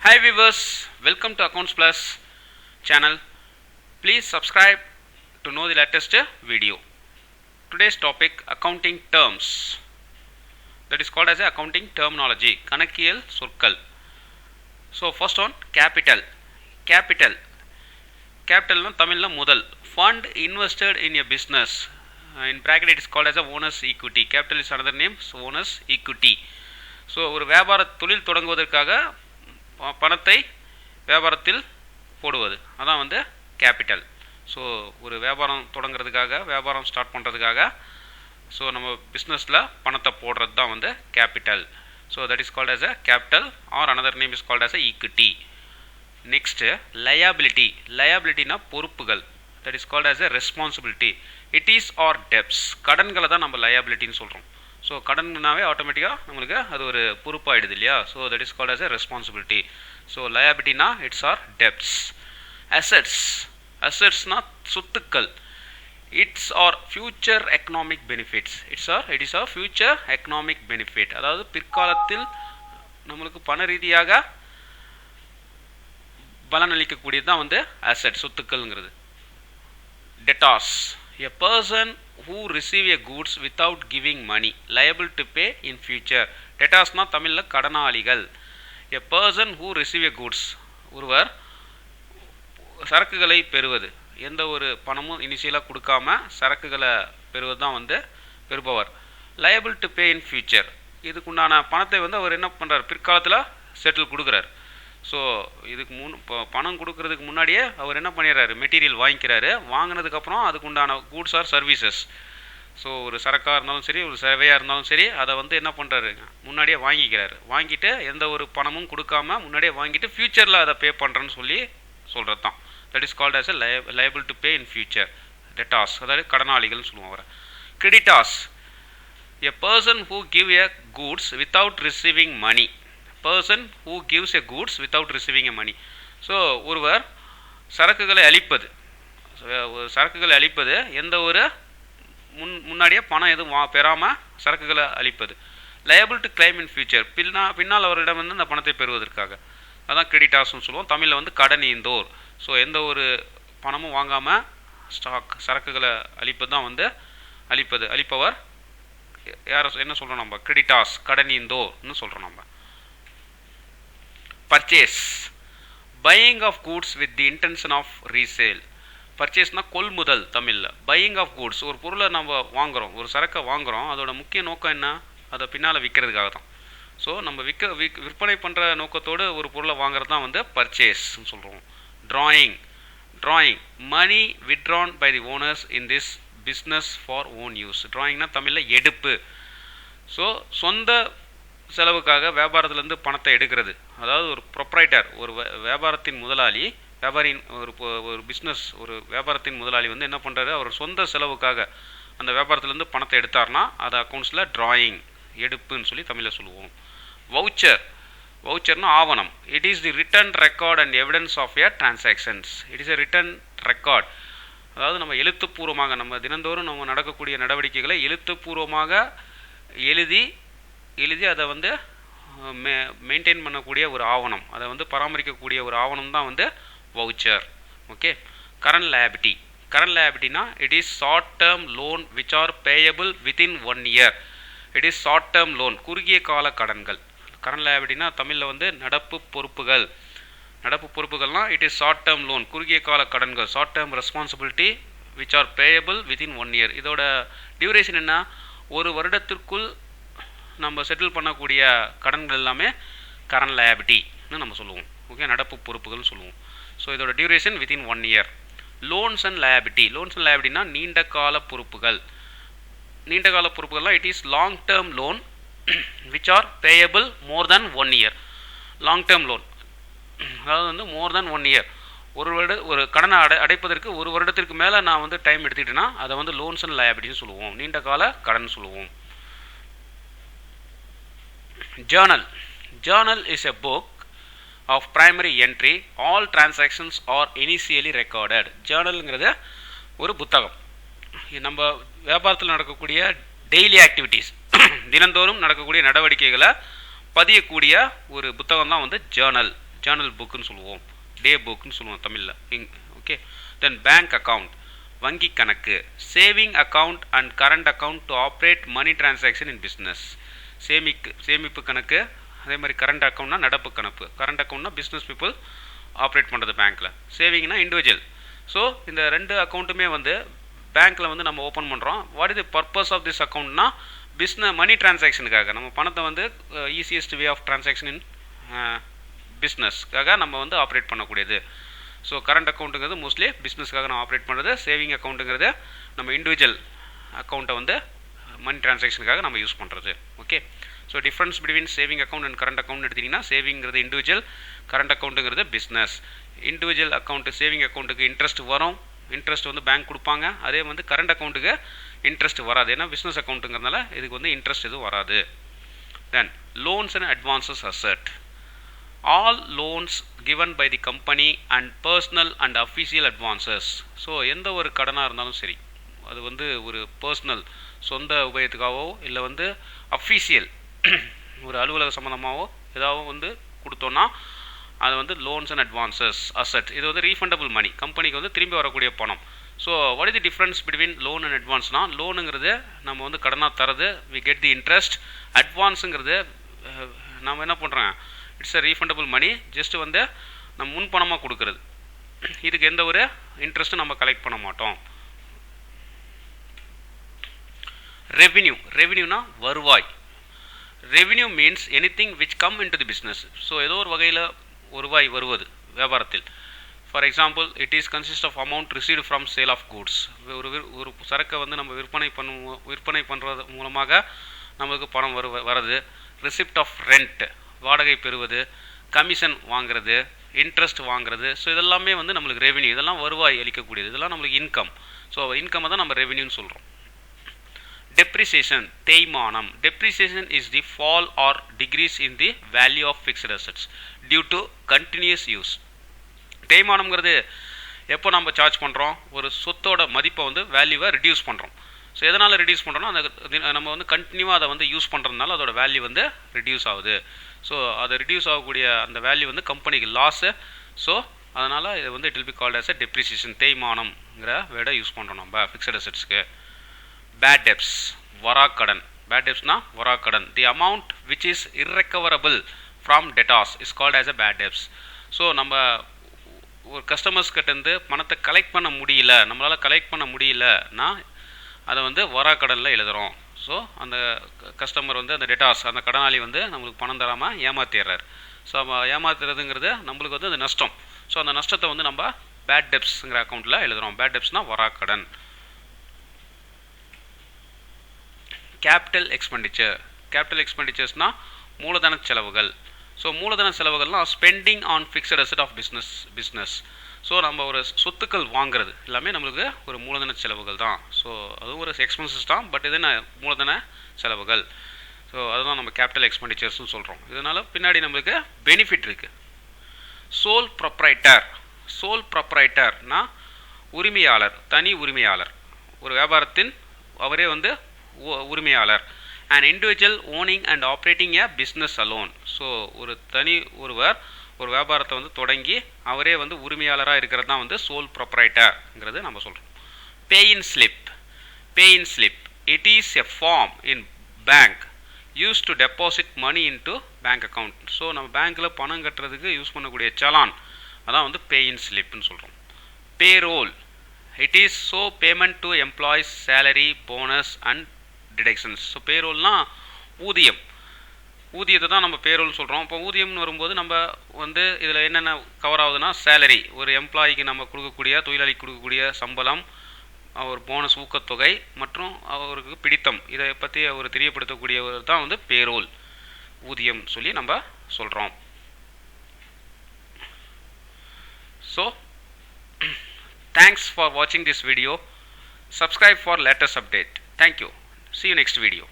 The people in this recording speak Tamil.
Hi viewers, welcome to Accounts Plus channel. Please subscribe to know the latest video. Today's topic accounting terms, that is called as a accounting terminology, கணக்கியல் சொற்கள். So first one, capital. Capital னா தமிழ்ல முதல். Fund invested in a business, in bracket it is called as a owner's equity. Capital is another name, so owner's equity. So ஒரு வியாபார தொழில் தொடங்குவதற்காக பணத்தை வியாபாரத்தில் போடுவது, அதான் வந்து கேபிட்டல். ஸோ ஒரு வியாபாரம் தொடங்குறதுக்காக, வியாபாரம் ஸ்டார்ட் பண்ணுறதுக்காக ஸோ நம்ம பிஸ்னஸில் பணத்தை போடுறது தான் வந்து capital. So that is called as a capital or another name is called as a equity. Next liability. லயபிலிட்டினா பொறுப்புகள், that is called as a responsibility. It is are debts. கடன்களை தான் நம்ம லயபிலிட்டின்னு சொல்கிறோம். ஸோ கடன்னாவே ஆட்டோமேட்டிக்காக நம்மளுக்கு அது ஒரு பொறுப்பாயிடுது இல்லையா. So that is called as a responsibility. So லயபிலிட்டினா இட்ஸ் ஆர் டெப்ட்ஸ். அசெட்ஸ். அசெட்ஸ்னா சொத்துக்கள். It's are future economic benefits. It is are future economic benefit, அதாவது பிற்காலத்தில் நம்மளுக்கு பண ரீதியாக பலன் அளிக்கக்கூடியது தான் வந்து அசெட், சொத்துக்கள்ங்கிறது. Debtors. A person who receive a goods without giving money liable to pay in future. டெட்டார்ஸ்னா தமிழில் கடனாளிகள். A person who receive a goods, ஒருவர் சரக்குகளை பெறுவது, எந்த ஒரு பணமும் இனிஷியலாக கொடுக்காம சரக்குகளை பெறுவது தான் வந்து பெறுபவர். liable to pay in future, இதுக்குண்டான பணத்தை வந்து அவர் என்ன பண்ணுறார், பிற்காலத்தில் செட்டில் கொடுக்குறார். ஸோ இதுக்கு பணம் கொடுக்கறதுக்கு முன்னாடியே அவர் என்ன பண்ணிடுறாரு, மெட்டீரியல் வாங்கிக்கிறாரு. வாங்கினதுக்கப்புறம் அதுக்கு உண்டான கூட்ஸ் ஆர் சர்வீசஸ், ஸோ ஒரு சரக்காக இருந்தாலும் சரி, ஒரு சேவையாக இருந்தாலும் சரி, அதை வந்து என்ன பண்ணுறாரு, முன்னாடியே வாங்கிக்கிறாரு. வாங்கிட்டு எந்த ஒரு பணமும் கொடுக்காம முன்னாடியே வாங்கிட்டு ஃப்யூச்சரில் அதை பே பண்ணுறேன்னு சொல்லி சொல்கிறது தான். That is called as a liable to pay in future. Debtors, அதாவது கடனாளிகள்னு சொல்லுவோம் அவரை. Creditors. A person who give a goods without receiving money. person who gives a goods without receiving a money. So ஒருவர் சரக்குகளை அளிப்பது, சரக்குகளை அளிப்பது எந்த ஒரு முன்னாடியே பணம் எதுவும் பெறாமல் சரக்குகளை அளிப்பது. liable to claim in future, பின்னால் அவரிடம் வந்து அந்த பணத்தை பெறுவதற்காக, அதான் கிரெடிட்டார்ஸ்னு சொல்லுவோம். தமிழில் வந்து கடன் ஈந்தோர். ஸோ எந்த ஒரு பணமும் வாங்காமல் ஸ்டாக் சரக்குகளை அளிப்பது தான் வந்து அளிப்பவர் யார், என்ன சொல்கிறோம் நம்ம, கிரெடிட்டார்ஸ், கடன் ஈந்தோர்னு சொல்கிறோம் நம்ம. Purchase. Buying of goods with the intention of resale. பர்ச்சேஸ்னால் கொள்முதல் தமிழில். பையிங் ஆஃப் கூட்ஸ், ஒரு பொருளை நம்ம வாங்குகிறோம், ஒரு சரக்கை வாங்குகிறோம், அதோட முக்கிய நோக்கம் என்ன, அதை பின்னால் விற்கிறதுக்காக தான். ஸோ நம்ம விற்பனை பண்ணுற நோக்கத்தோடு ஒரு பொருளை வாங்குறது தான் வந்து பர்ச்சேஸ்ன்னு சொல்கிறோம். Drawing. Money withdrawn by the owners in this business for own use. ட்ராயிங்னா தமிழில் எடுப்பு. ஸோ சொந்த செலவுக்காக வியாபாரத்திலேருந்து பணத்தை எடுக்கிறது, அதாவது ஒரு ப்ரொப்ரைட்டர், ஒரு வியாபாரத்தின் முதலாளி, ஒரு பிஸ்னஸ், ஒரு வியாபாரத்தின் முதலாளி வந்து என்ன பண்ணுறாரு, அவர் சொந்த செலவுக்காக அந்த வியாபாரத்திலேருந்து பணத்தை எடுத்தார்னா அது அக்கௌண்ட்ஸில் ட்ராயிங், எடுப்புன்னு சொல்லி தமிழில் சொல்லுவோம். வவுச்சர்னா ஆவணம். It is the written record and evidence of a transactions. It is a written record, அதாவது நம்ம எழுத்துப்பூர்வமாக நம்ம தினந்தோறும் நம்ம நடக்கக்கூடிய நடவடிக்கைகளை எழுத்துப்பூர்வமாக எழுதி அதை வந்து மெயின்டைன் பண்ணக்கூடிய ஒரு ஆவணம், அதை வந்து பராமரிக்கக்கூடிய ஒரு ஆவணம் தான் வந்து வவுச்சர். ஓகே. கரண்ட் லையாபிலிட்டினா it is short term loan which are payable within 1 year. It is short term loan, குறுகிய கால கடன்கள். கரண்ட் லையாபிலிட்டினா தமிழில் வந்து நடப்பு பொறுப்புகள்னால் it is short term loan, குறுகிய கால கடன்கள். Short term responsibility which are payable within 1 year. இதோட டியூரேஷன் என்ன, ஒரு வருடத்திற்குள் நம்ம செட்டில் பண்ணக்கூடிய கடன்கள் எல்லாமே கரண்ட் லயபிலிட்டின்னு நம்ம சொல்லுவோம். ஓகே, நடப்பு பொறுப்புகள்னு சொல்லுவோம். ஸோ இதோட duration within 1 year. Loans and லயபிலிட்டினா நீண்ட கால பொறுப்புகள்லாம் it is long term loan which are payable more than 1 year. Long term loan, அதாவது வந்து மோர் தென் 1 year. ஒரு கடனை அடைப்பதற்கு ஒரு வருடத்திற்கு மேலே நான் வந்து டைம் எடுத்துக்கிட்டேன்னா அதை வந்து லோன்ஸ் அண்ட் லயபிலிட்டின்னு சொல்லுவோம், நீண்ட கால கடன் சொல்லுவோம். Journal is a book of primary entry. All transactions are initially recorded. ஜேர்னல்ங்கிறது ஒரு புத்தகம். நம்ம வியாபாரத்தில் நடக்கக்கூடிய டெய்லி ஆக்டிவிட்டீஸ், தினந்தோறும் நடக்கக்கூடிய நடவடிக்கைகளை பதியக்கூடிய ஒரு புத்தகம் தான் வந்து ஜேர்னல் புக்குன்னு சொல்லுவோம், டே புக்குன்னு சொல்லுவோம் தமிழில். ஓகே. தென் பேங்க் அக்கவுண்ட், வங்கி கணக்கு. Saving account and current account to operate money transaction in business. சேமிப்பு கணக்கு, அதே மாதிரி கரண்ட் அக்கௌண்ட்னா நடப்பு கணக்கு. கரண்ட் அக்கௌண்ட்னா பிஸ்னஸ் பீப்புள் ஆப்ரேட் பண்ணுறது பேங்க்கில். சேவிங்னா இண்டிவிஜுவல். ஸோ இந்த ரெண்டு அக்கௌண்ட்டுமே வந்து பேங்க்கில் வந்து நம்ம ஓப்பன் பண்ணுறோம். What is the purpose of this அக்கௌண்ட்னா மணி டிரான்சாக்ஷனுக்காக, நம்ம பணத்தை வந்து easiest way of transaction in பிஸ்னஸ்க்காக நம்ம வந்து ஆப்ரேட் பண்ணக்கூடியது. ஸோ கரண்ட் அக்கௌண்ட்டுங்கிறது மோஸ்ட்லி பிஸ்னஸ்க்காக நம்ம ஆப்ரேட் பண்ணுறது. சேவிங் அக்கௌண்ட்டுங்கிறது நம்ம இண்டிவிஜுவல் அக்கௌண்ட்டை வந்து மணி டிரான்சாக்ஷனுக்காக நம்ம யூஸ் பண்ணுறது. Okay. So difference between saving account and current account எடுத்திங்கன்னா, சேவிங்கிறது இண்டிவிஜுவல், கரண்ட் அக்கௌண்ட்டுங்கிறது பிஸ்னஸ். இண்டிவிஜுவல் அக்கௌண்ட்டு சேவிங் அக்கௌண்ட்டுக்கு இன்ட்ரெஸ்ட் வரும், இன்ட்ரெஸ்ட் வந்து பேங்க் கொடுப்பாங்க. அதே வந்து கரண்ட் அக்கௌண்ட்டுக்கு இன்ட்ரெஸ்ட் வராது, ஏன்னா பிஸ்னஸ் அக்கௌண்ட்டுங்கிறதுனால இதுக்கு வந்து இன்ட்ரெஸ்ட் எதுவும் வராது. Then loans and advances asset. All loans given by the company and personal and official advances. So எந்த ஒரு கடனாக இருந்தாலும் சரி, அது வந்து ஒரு பர்சனல் சொந்த உபயோகத்துக்காகவோ இல்லை வந்து அஃபீஷியல் ஒரு அலுவலக சம்மந்தமாகவோ ஏதாவது வந்து கொடுத்தோன்னா அது வந்து லோன்ஸ் அண்ட் அட்வான்சஸ் அசெட். இது வந்து ரீஃபண்டபிள் மணி, கம்பெனிக்கு வந்து திரும்பி வரக்கூடிய பணம். So what is the difference between loan and அட்வான்ஸ்னால், லோனுங்கிறது நம்ம வந்து கடனாக தரது, வி கெட் தி இன்ட்ரெஸ்ட். அட்வான்ஸுங்கிறது நம்ம என்ன பண்ணுறோம், it's a refundable money, just வந்து நம்ம முன்பணமாக கொடுக்குறது. இதுக்கு எந்த ஒரு இன்ட்ரெஸ்ட்டும் நம்ம கலெக்ட் பண்ண மாட்டோம். ரெவின்யூ, ரெவின்யூனா வருவாய். Revenue means anything which come into the business. So ஏதோ ஒரு வகையில் வருவாய் வருவது வியாபாரத்தில். For example, it is consist of amount received from sale of goods. ஒரு சரக்கை வந்து நம்ம விற்பனை பண்ணுறது மூலமாக நம்மளுக்கு பணம் வருது. ரிசிப்ட் ஆஃப் ரெண்ட், வாடகை பெறுவது, கமிஷன் வாங்குறது, இன்ட்ரெஸ்ட் வாங்குறது. ஸோ இதெல்லாமே வந்து நம்மளுக்கு ரெவின்யூ, இதெல்லாம் வருவாய் அளிக்கக்கூடியது, இதெல்லாம் நம்மளுக்கு இன்கம். ஸோ இன்கம் தான் நம்ம ரெவின்யூன்னு சொல்கிறோம். டெப்ரிசியேஷன், தேய்மானம். Depreciation is the fall or decrease in the value of fixed assets due to continuous use. தேய்மானம்ங்கிறது எப்போ நம்ம சார்ஜ் பண்ணுறோம், ஒரு சொத்தோட மதிப்பை வந்து வேல்யூவை ரிடியூஸ் பண்ணுறோம். ஸோ எதனால் ரிடியூஸ் பண்ணுறோன்னா, அந்த நம்ம வந்து கண்டினியூவாக அதை வந்து யூஸ் பண்ணுறதுனால அதோட வேல்யூ வந்து ரிடியூஸ் ஆகுது. ஸோ அதை ரிடியூஸ் ஆகக்கூடிய அந்த வேல்யூ வந்து கம்பெனிக்கு லாஸு. ஸோ அதனால் இது வந்து it will be called as a depreciation. தேய்மானம்ங்கிற வேர்டை யூஸ் பண்ணுறோம் நம்ம ஃபிக்ஸட் அசெட்ஸ்க்கு. பேட் டெப்ஸ், வராக்கடன். பேட் டெப்ஸ்னா வராக்கடன். The amount which is irrecoverable from debtors is called as a bad debts. So நம்ம ஒரு கஸ்டமர்ஸ் கிட்டேருந்து பணத்தை கலெக்ட் பண்ண முடியல, நம்மளால் கலெக்ட் பண்ண முடியலன்னா அதை வந்து வராக்கடனில் எழுதுகிறோம். ஸோ அந்த கஸ்டமர் வந்து அந்த டெட்டாஸ், அந்த கடனாளி வந்து நம்மளுக்கு பணம் தராமல் ஏமாத்திடுறார். ஸோ ஏமாத்துறதுங்கிறது நம்மளுக்கு வந்து அது நஷ்டம். ஸோ அந்த நஷ்டத்தை வந்து நம்ம பேட் டெப்ஸ்ங்கிற அக்கௌண்ட்டில் எழுதுகிறோம். பேட் டெப்ஸ்னால் வராக்கடன். Capital expenditure. கேபிட்டல் எக்ஸ்பெண்டிச்சர்ஸ்னால் மூலதன செலவுகள். ஸோ மூலதன செலவுகள்லாம் spending on fixed asset of business. So நம்ம ஒரு சொத்துக்கள் வாங்குறது எல்லாமே நம்மளுக்கு ஒரு மூலதன செலவுகள் தான். ஸோ அதுவும் ஒரு எக்ஸ்பென்சஸ் தான், பட் இது என்ன மூலதன செலவுகள். ஸோ அதுதான் நம்ம கேபிட்டல் எக்ஸ்பெண்டிச்சர்ஸ்னு சொல்கிறோம். இதனால் பின்னாடி நம்மளுக்கு பெனிஃபிட் இருக்குது. Soul proprietor. சோல் ப்ரொப்ரைட்டர்னா உரிமையாளர், தனி உரிமையாளர். ஒரு வியாபாரத்தின் அவரே வந்து உரிமையாளர். And individual owning and operating a business alone. So ஒருவர் ஒரு வியாபாரத்தை வந்து தொடங்கி அவரே வந்து உரிமையாளராக இருக்கிறது தான் வந்து சோல் ப்ரொப்ரைட்டர்ங்கிறது நம்ம சொல்கிறோம். Pay in slip. Pay in slip, it is a form in bank use to deposit money into bank account. So நம்ம பேங்க்கில் பணம் கட்டுறதுக்கு யூஸ் பண்ணக்கூடிய சலான், அதான் வந்து பே இன் ஸ்லிப்னு சொல்கிறோம். Pay roll, it is so payment to employees salary, bonus and deductions. So பேரோல்னால் ஊதியம். ஊதியத்தை தான் நம்ம பேரோல் சொல்கிறோம். இப்போ ஊதியம்னு வரும்போது நம்ம வந்து இதில் என்னென்ன கவர் ஆகுதுன்னா, சேலரி, ஒரு எம்ப்ளாயிக்கு நம்ம கொடுக்கக்கூடிய, தொழிலாளிக்கு கொடுக்கக்கூடிய சம்பளம், ஒரு போனஸ் ஊக்கத்தொகை மற்றும் அவருக்கு பிடித்தம், இதை பற்றி அவர் தெரியப்படுத்தக்கூடியவர் தான் வந்து பேரோல், ஊதியம் சொல்லி நம்ம சொல்கிறோம். ஸோ தேங்க்ஸ் ஃபார் வாட்சிங் this video. Subscribe for latest update. Thank you. See you next video.